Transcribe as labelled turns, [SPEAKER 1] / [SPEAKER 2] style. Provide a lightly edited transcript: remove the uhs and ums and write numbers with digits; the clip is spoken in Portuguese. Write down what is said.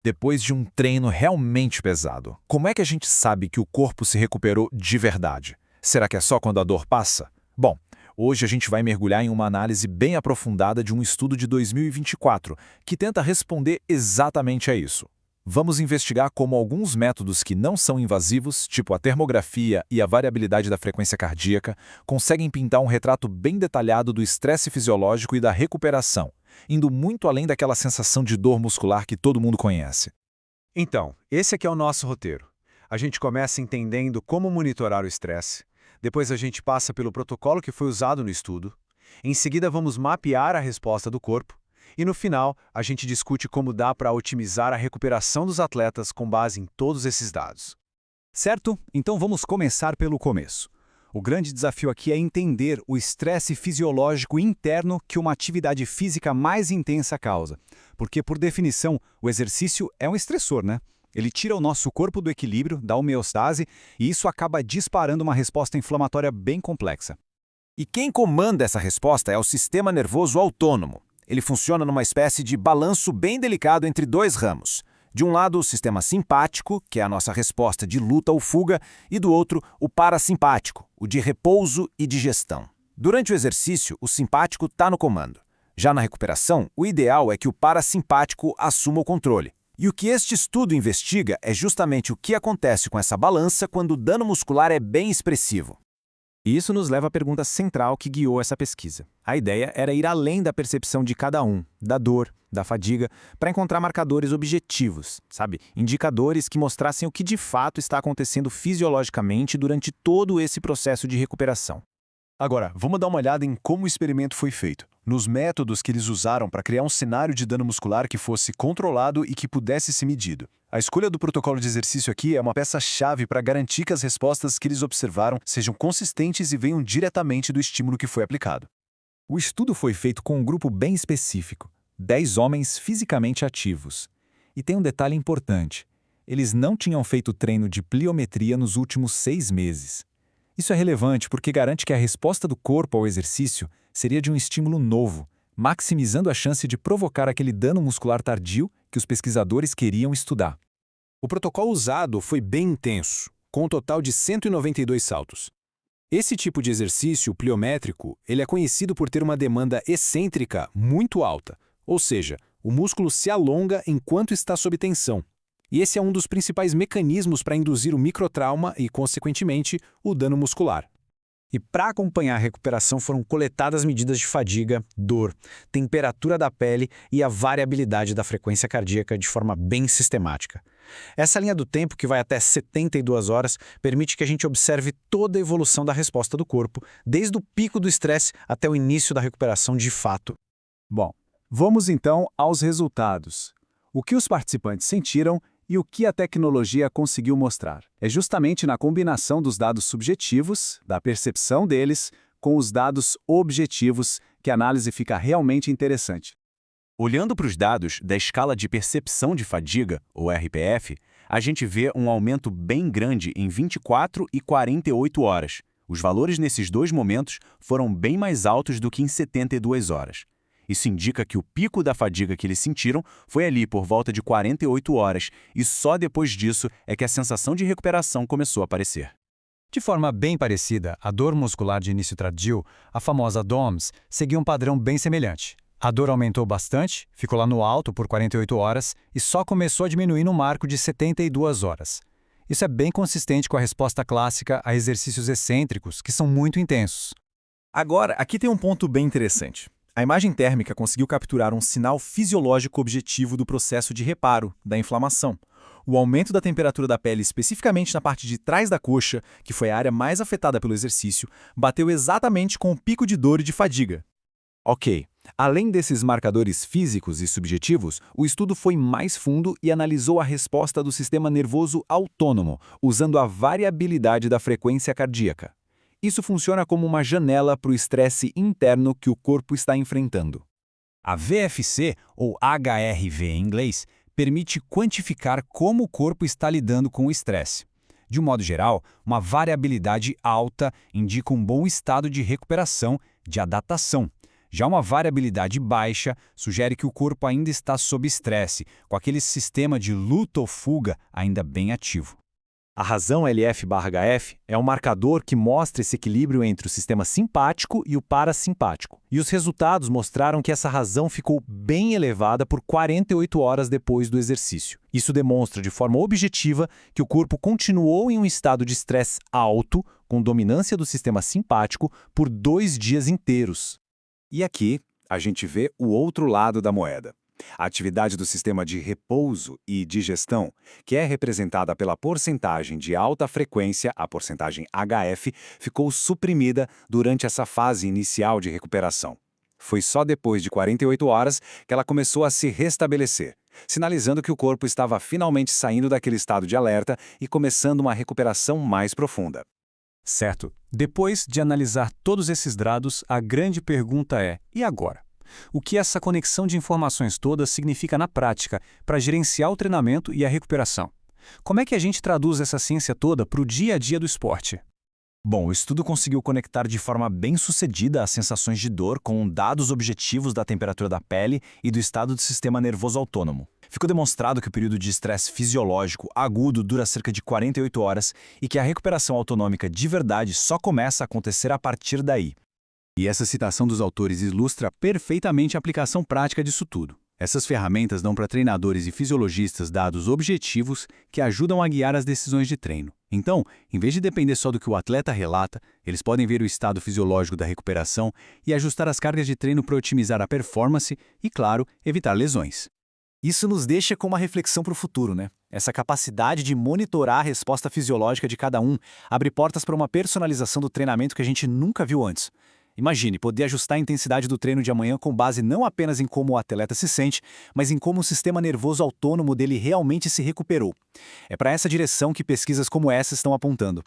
[SPEAKER 1] Depois de um treino realmente pesado, como é que a gente sabe que o corpo se recuperou de verdade? Será que é só quando a dor passa? Bom, hoje a gente vai mergulhar em uma análise bem aprofundada de um estudo de 2024 que tenta responder exatamente a isso. Vamos investigar como alguns métodos que não são invasivos, tipo a termografia e a variabilidade da frequência cardíaca, conseguem pintar um retrato bem detalhado do estresse fisiológico e da recuperação, indo muito além daquela sensação de dor muscular que todo mundo conhece.
[SPEAKER 2] Então, esse aqui é o nosso roteiro. A gente começa entendendo como monitorar o estresse, depois a gente passa pelo protocolo que foi usado no estudo, em seguida vamos mapear a resposta do corpo, e no final a gente discute como dá para otimizar a recuperação dos atletas com base em todos esses dados.
[SPEAKER 3] Certo? Então vamos começar pelo começo. O grande desafio aqui é entender o estresse fisiológico interno que uma atividade física mais intensa causa. Porque, por definição, o exercício é um estressor, né? Ele tira o nosso corpo do equilíbrio, da homeostase, e isso acaba disparando uma resposta inflamatória bem complexa.
[SPEAKER 4] E quem comanda essa resposta é o sistema nervoso autônomo. Ele funciona numa espécie de balanço bem delicado entre dois ramos. De um lado, o sistema simpático, que é a nossa resposta de luta ou fuga, e do outro, o parasimpático, o de repouso e digestão. Durante o exercício, o simpático está no comando. Já na recuperação, o ideal é que o parasimpático assuma o controle. E o que este estudo investiga é justamente o que acontece com essa balança quando o dano muscular é bem expressivo.
[SPEAKER 5] E isso nos leva à pergunta central que guiou essa pesquisa. A ideia era ir além da percepção de cada um, da dor, da fadiga, para encontrar marcadores objetivos, sabe? Indicadores que mostrassem o que de fato está acontecendo fisiologicamente durante todo esse processo de recuperação.
[SPEAKER 2] Agora, vamos dar uma olhada em como o experimento foi feito, nos métodos que eles usaram para criar um cenário de dano muscular que fosse controlado e que pudesse ser medido. A escolha do protocolo de exercício aqui é uma peça-chave para garantir que as respostas que eles observaram sejam consistentes e venham diretamente do estímulo que foi aplicado.
[SPEAKER 3] O estudo foi feito com um grupo bem específico, 10 homens fisicamente ativos. E tem um detalhe importante: eles não tinham feito treino de pliometria nos últimos 6 meses. Isso é relevante porque garante que a resposta do corpo ao exercício seria de um estímulo novo, maximizando a chance de provocar aquele dano muscular tardio que os pesquisadores queriam estudar.
[SPEAKER 5] O protocolo usado foi bem intenso, com um total de 192 saltos. Esse tipo de exercício pliométrico, ele é conhecido por ter uma demanda excêntrica muito alta, ou seja, o músculo se alonga enquanto está sob tensão. E esse é um dos principais mecanismos para induzir o microtrauma e, consequentemente, o dano muscular.
[SPEAKER 3] E para acompanhar a recuperação foram coletadas medidas de fadiga, dor, temperatura da pele e a variabilidade da frequência cardíaca de forma bem sistemática. Essa linha do tempo, que vai até 72 horas, permite que a gente observe toda a evolução da resposta do corpo, desde o pico do estresse até o início da recuperação de fato.
[SPEAKER 2] Bom, vamos então aos resultados. O que os participantes sentiram e o que a tecnologia conseguiu mostrar. É justamente na combinação dos dados subjetivos, da percepção deles, com os dados objetivos, que a análise fica realmente interessante.
[SPEAKER 4] Olhando para os dados da escala de percepção de fadiga, ou RPF, a gente vê um aumento bem grande em 24 e 48 horas. Os valores nesses dois momentos foram bem mais altos do que em 72 horas. Isso indica que o pico da fadiga que eles sentiram foi ali por volta de 48 horas, e só depois disso é que a sensação de recuperação começou a aparecer.
[SPEAKER 3] De forma bem parecida, a dor muscular de início tardio, a famosa DOMS, seguiu um padrão bem semelhante. A dor aumentou bastante, ficou lá no alto por 48 horas e só começou a diminuir no marco de 72 horas. Isso é bem consistente com a resposta clássica a exercícios excêntricos, que são muito intensos.
[SPEAKER 6] Agora, aqui tem um ponto bem interessante. A imagem térmica conseguiu capturar um sinal fisiológico objetivo do processo de reparo, da inflamação. O aumento da temperatura da pele, especificamente na parte de trás da coxa, que foi a área mais afetada pelo exercício, bateu exatamente com o pico de dor e de fadiga.
[SPEAKER 3] Ok, além desses marcadores físicos e subjetivos, o estudo foi mais fundo e analisou a resposta do sistema nervoso autônomo, usando a variabilidade da frequência cardíaca. Isso funciona como uma janela para o estresse interno que o corpo está enfrentando. A VFC, ou HRV em inglês, permite quantificar como o corpo está lidando com o estresse. De um modo geral, uma variabilidade alta indica um bom estado de recuperação, de adaptação. Já uma variabilidade baixa sugere que o corpo ainda está sob estresse, com aquele sistema de luta ou fuga ainda bem ativo. A razão LF/HF é um marcador que mostra esse equilíbrio entre o sistema simpático e o parasimpático. E os resultados mostraram que essa razão ficou bem elevada por 48 horas depois do exercício. Isso demonstra de forma objetiva que o corpo continuou em um estado de estresse alto, com dominância do sistema simpático, por 2 dias inteiros.
[SPEAKER 2] E aqui a gente vê o outro lado da moeda. A atividade do sistema de repouso e digestão, que é representada pela porcentagem de alta frequência, a porcentagem HF, ficou suprimida durante essa fase inicial de recuperação. Foi só depois de 48 horas que ela começou a se restabelecer, sinalizando que o corpo estava finalmente saindo daquele estado de alerta e começando uma recuperação mais profunda.
[SPEAKER 3] Certo. Depois de analisar todos esses dados, a grande pergunta é: e agora? O que essa conexão de informações todas significa na prática para gerenciar o treinamento e a recuperação? Como é que a gente traduz essa ciência toda para o dia a dia do esporte?
[SPEAKER 1] Bom, o estudo conseguiu conectar de forma bem sucedida as sensações de dor com dados objetivos da temperatura da pele e do estado do sistema nervoso autônomo. Ficou demonstrado que o período de estresse fisiológico agudo dura cerca de 48 horas e que a recuperação autonômica de verdade só começa a acontecer a partir daí.
[SPEAKER 2] E essa citação dos autores ilustra perfeitamente a aplicação prática disso tudo. Essas ferramentas dão para treinadores e fisiologistas dados objetivos que ajudam a guiar as decisões de treino. Então, em vez de depender só do que o atleta relata, eles podem ver o estado fisiológico da recuperação e ajustar as cargas de treino para otimizar a performance e, claro, evitar lesões.
[SPEAKER 1] Isso nos deixa com uma reflexão para o futuro, né? Essa capacidade de monitorar a resposta fisiológica de cada um abre portas para uma personalização do treinamento que a gente nunca viu antes. Imagine poder ajustar a intensidade do treino de amanhã com base não apenas em como o atleta se sente, mas em como o sistema nervoso autônomo dele realmente se recuperou. É para essa direção que pesquisas como essa estão apontando.